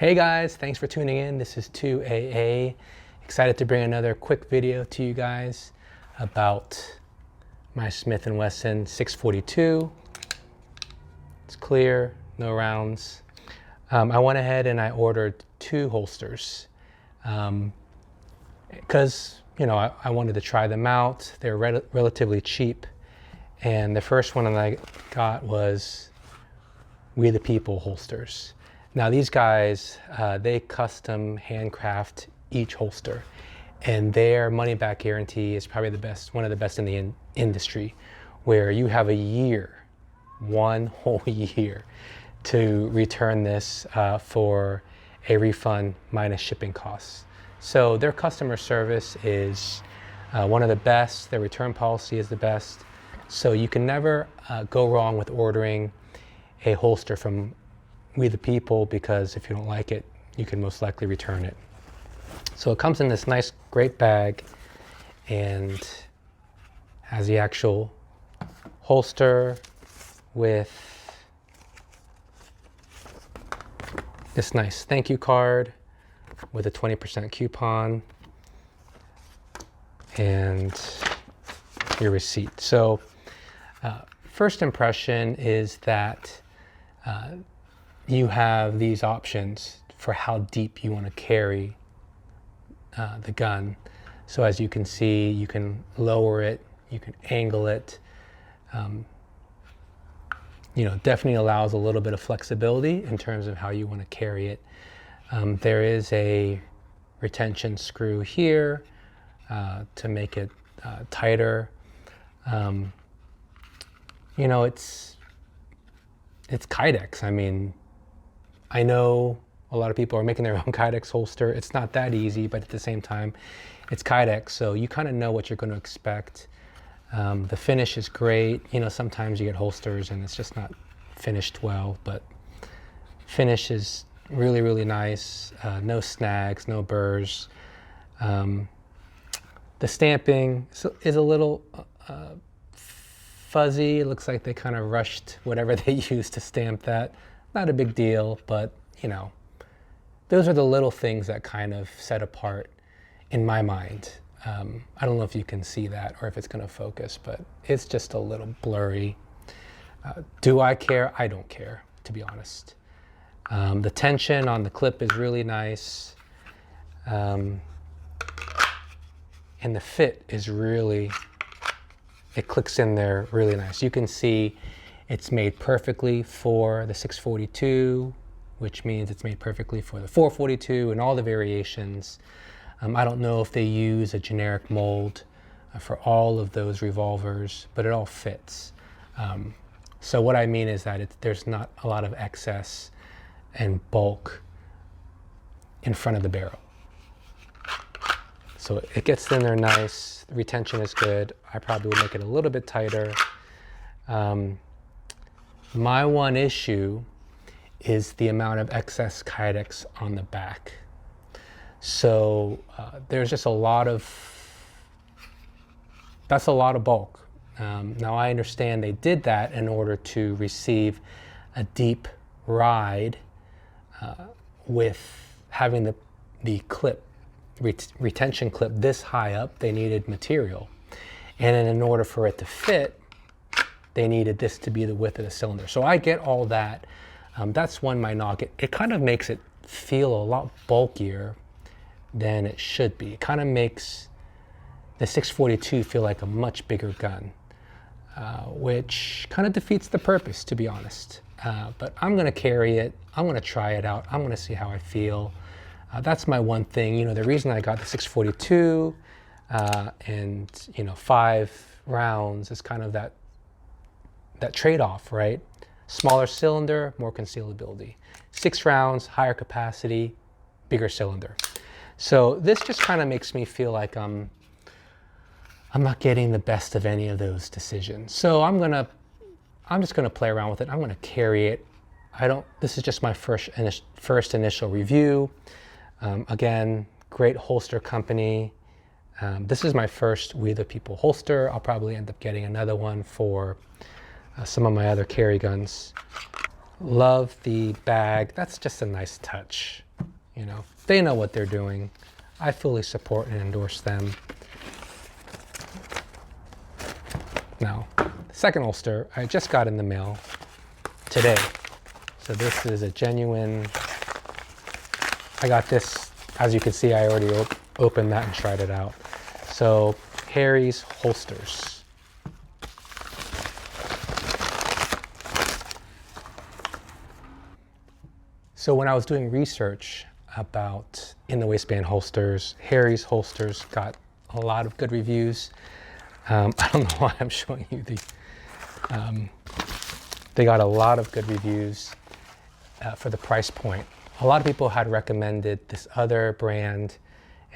Hey guys, thanks for tuning in. This is 2AA. Excited to bring another quick video to you guys about my Smith & Wesson 642. It's clear, no rounds. I went ahead and I ordered 2 holsters because I wanted to try them out. They're relatively cheap, and the first one that I got was We the People holsters. Now these guys, they custom handcraft each holster, and their money back guarantee is probably one of the best in the industry, where you have a year, one whole year, to return this for a refund minus shipping costs. So their customer service is one of the best. Their return policy is the best. So you can never go wrong with ordering a holster from We the People, because if you don't like it, you can most likely return it. So it comes in this nice, great bag and has the actual holster with this nice thank you card with a 20% coupon and your receipt. So first impression is that you have these options for how deep you want to carry the gun. So as you can see, you can lower it, you can angle it. Definitely allows a little bit of flexibility in terms of how you want to carry it. There is a retention screw here to make it tighter. It's Kydex. I mean, I know a lot of people are making their own Kydex holster. It's not that easy, but at the same time, it's Kydex, so you kind of know what you're going to expect. The finish is great. Sometimes you get holsters and it's just not finished well, but finish is really, really nice. No snags, no burrs. The stamping is a little fuzzy. It looks like they kind of rushed whatever they used to stamp that. Not a big deal, but those are the little things that kind of set apart in my mind. I don't know if you can see that or if it's going to focus, but it's just a little blurry. Do I care? I don't care, to be honest. The tension on the clip is really nice. And the fit is it clicks in there really nice. You can see it's made perfectly for the 642, which means it's made perfectly for the 442 and all the variations. I don't know if they use a generic mold for all of those revolvers, but it all fits. So what I mean is that there's not a lot of excess and bulk in front of the barrel. So it gets in there nice. The retention is good. I probably would make it a little bit tighter. My one issue is the amount of excess Kydex on the back. So there's just that's a lot of bulk. Now I understand they did that in order to receive a deep ride with having the clip, retention clip this high up. They needed material. And then in order for it to fit, they needed this to be the width of the cylinder. So I get all that. That's one my knock. It kind of makes it feel a lot bulkier than it should be. It kind of makes the 642 feel like a much bigger gun, which kind of defeats the purpose, to be honest. But I'm going to carry it. I'm going to try it out. I'm going to see how I feel. That's my one thing. The reason I got the 642 and 5 rounds is kind of that trade-off, right? Smaller cylinder, more concealability. 6 rounds, higher capacity, bigger cylinder. So this just kind of makes me feel like I'm not getting the best of any of those decisions. So I'm just gonna play around with it. I'm gonna carry it. This is just my first initial review. Again, great holster company. This is my first We the People holster. I'll probably end up getting another one for some of my other carry guns. Love the bag. That's just a nice touch. You know, they know what they're doing. I fully support and endorse them. Now, the second holster I just got in the mail today. So this is a genuine, I got this, as you can see, I already opened that and tried it out. So Harry's holsters. So when I was doing research about in the waistband holsters, Harry's holsters got a lot of good reviews. I don't know why I'm showing you the, they got a lot of good reviews for the price point. A lot of people had recommended this other brand,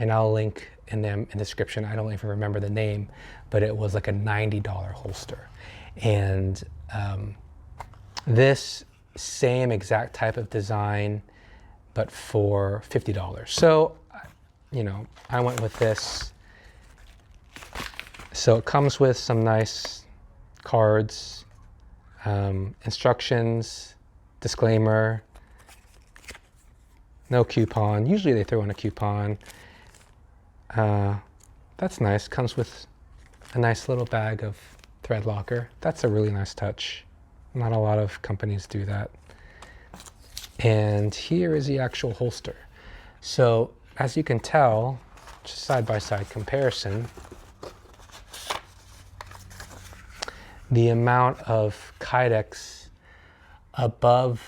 and I'll link in the description. I don't even remember the name, but it was like a $90 holster. And this same exact type of design, but for $50. So, you know, I went with this. So it comes with some nice cards, instructions, disclaimer, no coupon. Usually they throw in a coupon. That's nice. Comes with a nice little bag of thread locker. That's a really nice touch. Not a lot of companies do that. And here is the actual holster. So as you can tell, just side-by-side comparison, the amount of Kydex above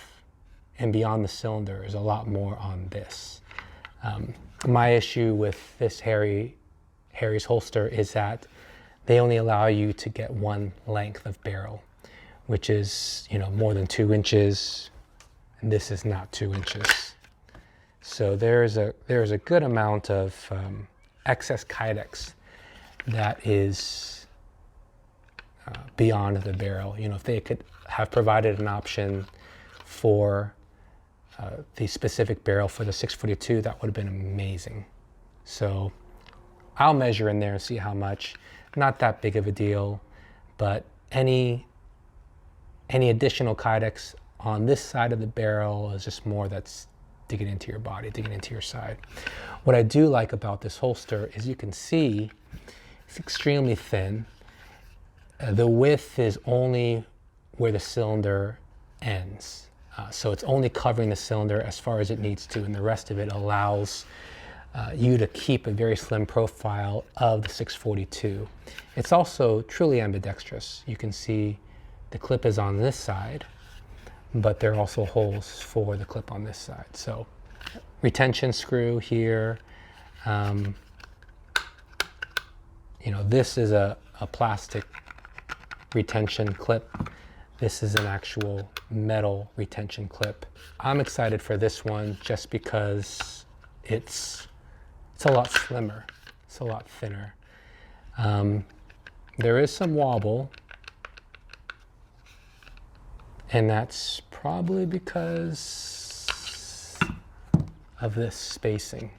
and beyond the cylinder is a lot more on this. My issue with this Harry's holster is that they only allow you to get one length of barrel, which is, you know, more than 2 inches, and this is not 2 inches. So there's a good amount of excess Kydex that is beyond the barrel. You know, if they could have provided an option for the specific barrel for the 642, that would have been amazing. So I'll measure in there and see how much. Not that big of a deal, but any additional Kydex on this side of the barrel is just more that's digging into your body, digging into your side. What I do like about this holster is you can see it's extremely thin. The width is only where the cylinder ends. So it's only covering the cylinder as far as it needs to, and the rest of it allows you to keep a very slim profile of the 642. It's also truly ambidextrous. You can see the clip is on this side, but there are also holes for the clip on this side. So retention screw here. You know, this is a plastic retention clip. This is an actual metal retention clip. I'm excited for this one just because it's a lot slimmer. It's a lot thinner. There is some wobble, and that's probably because of this spacing.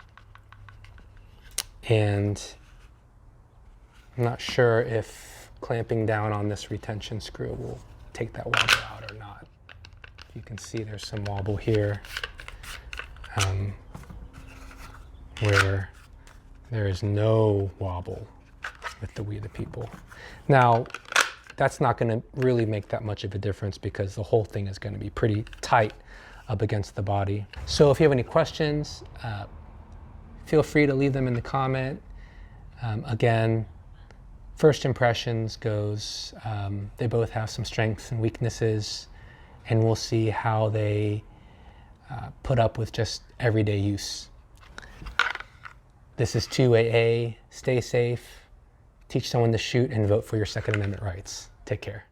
And I'm not sure if clamping down on this retention screw will take that wobble out or not. You can see there's some wobble here where there is no wobble with the We the People. Now, that's not going to really make that much of a difference because the whole thing is going to be pretty tight up against the body. So if you have any questions, feel free to leave them in the comment. Again, first impressions goes, they both have some strengths and weaknesses, and we'll see how they put up with just everyday use. This is 2AA. Stay safe, teach someone to shoot, and vote for your Second Amendment rights. Take care.